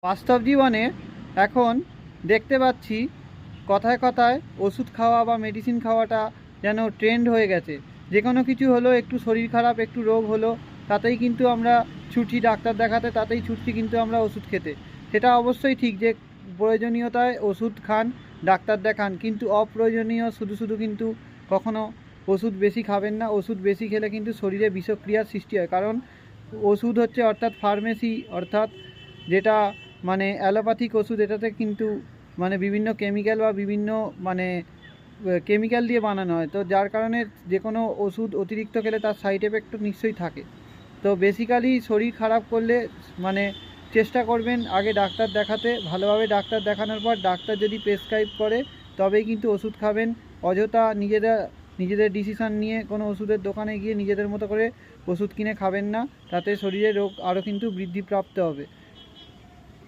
বাস্তব জীবনে এখন দেখতে পাচ্ছি কথায় কথায় ওষুধ খাওয়া বা মেডিসিন খাওয়াটা যেন ট্রেন্ড হয়ে গেছে। যে কোনো কিছু হলো, একটু শরীর খারাপ, একটু রোগ হলো, তাতেই কিন্তু আমরা ছুটছি ডাক্তার দেখাতে, তাতেই ছুটছি কিন্তু আমরা ওষুধ খেতে। সেটা অবশ্যই ঠিক যে প্রয়োজনীয়তায় ওষুধ খান, ডাক্তার দেখান, কিন্তু অপ্রয়োজনীয় শুধু শুধু কিন্তু কখনো ওষুধ বেশি খাবেন না। ওষুধ বেশি খেলে কিন্তু শরীরে বিষক্রিয়ার সৃষ্টি হয়। কারণ ওষুধ হচ্ছে অর্থাৎ ফার্মেসি, অর্থাৎ যেটা মানে অ্যালোপ্যাথিক ওষুধ, এটাতে কিন্তু মানে বিভিন্ন কেমিক্যাল বা বিভিন্ন মানে কেমিক্যাল দিয়ে বানানো হয়। তো যার কারণে যে কোনো ওষুধ অতিরিক্ত খেলে তার সাইড এফেক্ট তো নিশ্চয়ই থাকে। তো বেসিক্যালি শরীর খারাপ করলে মানে চেষ্টা করবেন আগে ডাক্তার দেখাতে, ভালোভাবে ডাক্তার দেখানোর পর ডাক্তার যদি প্রেসক্রাইব করে তবেই কিন্তু ওষুধ খাবেন। অযথা নিজেদের ডিসিশান নিয়ে কোনো ওষুধের দোকানে গিয়ে নিজেদের মতো করে ওষুধ কিনে খাবেন না, তাতে শরীরে রোগ আরও কিন্তু বৃদ্ধিপ্রাপ্ত হবে।